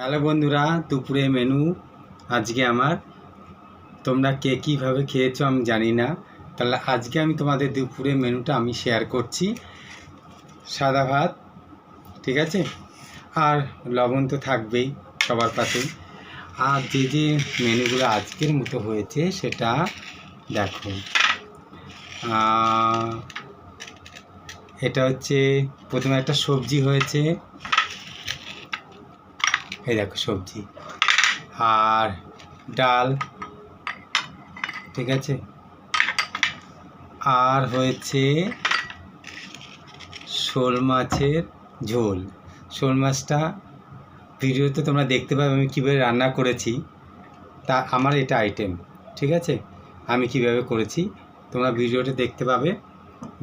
Hello বন্ধুরা, দুপুরে menu আজকে আমার। তোমরা কে কীভাবে খেয়েছো আমি জানি না, তাহলে আজকে আমি তোমাদের দুপুরে মেনুটা আমি শেয়ার করছি। সাদা ভাত, ঠিক আছে, আর লবণ তো থাকবেই সবার পাশেই। আর যে যে মেনুগুলো আজকের মতো হয়েছে সেটা দেখো। এটা হচ্ছে প্রথমে একটা সবজি হয়েছে, এই দেখো সবজি, আর ডাল, ঠিক আছে, আর হয়েছে শোল মাছের ঝোল। শোল মাছটা ভিডিওতে তোমরা দেখতে পাবে আমি কীভাবে রান্না করেছি, তা আমার এটা আইটেম, ঠিক আছে, আমি কিভাবে করেছি তোমরা ভিডিওতে দেখতে পাবে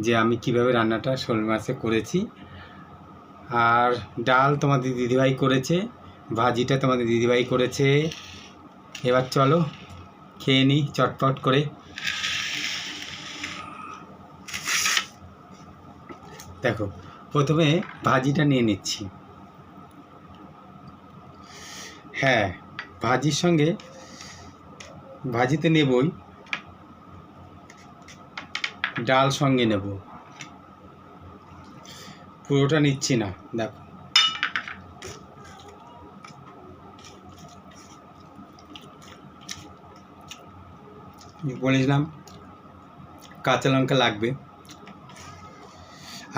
যে আমি কিভাবে রান্নাটা শোল মাছে করেছি। আর ডাল তোমাদের দিদিভাই করেছে, ভাজিটা তোমাদের দিদিভাই করেছে। এবার চলো খেয়ে নিই চটপট করে। দেখো প্রথমে ভাজিটা নিয়ে নিচ্ছি। হ্যাঁ, ভাজির সঙ্গে ভাজিতে নেবই, ডাল সঙ্গে নেব, পুরোটা নিচ্ছি না। দেখো বলেছিলাম কাঁচা লঙ্কা লাগবে,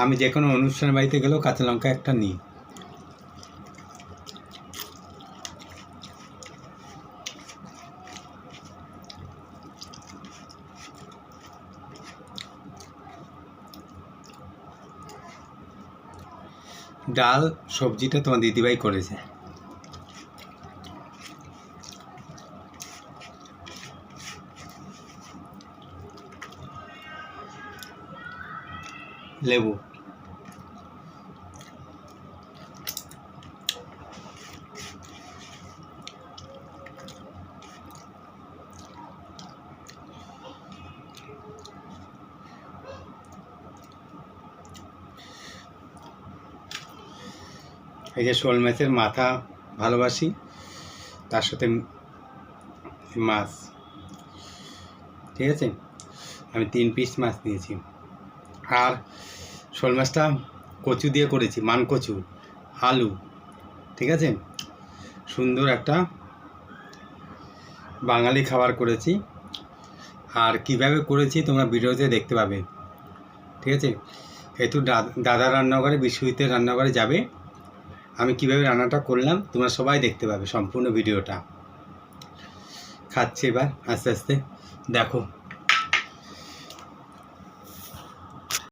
আমি যে কোনো অনুষ্ঠান বাড়িতে গেলেও কাঁচা লঙ্কা একটা নিই। ডাল সবজিটা তোমার দিদিভাই করেছে। লেবু, এই যে শোল মাছের মাথা ভালোবাসি, তার সাথে মাছ, ঠিক আছে, আমি 3 পিস মাছ নিয়েছি। আর শোল মাছটা কচু দিয়ে করেছি, মান কচু, আলু, ঠিক আছে, সুন্দর একটা বাঙালি খাবার করেছি। আর কিভাবে করেছি তোমরা ভিডিওতে দেখতে পাবে, ঠিক আছে। একটু দাদা রান্নাঘরে, বিশ্বজিতের রান্নাঘরে যাবে, আমি কিভাবে রান্নাটা করলাম তোমরা সবাই দেখতে পাবে সম্পূর্ণ ভিডিওটা। খাচ্ছি এবার আস্তে আস্তে, দেখো।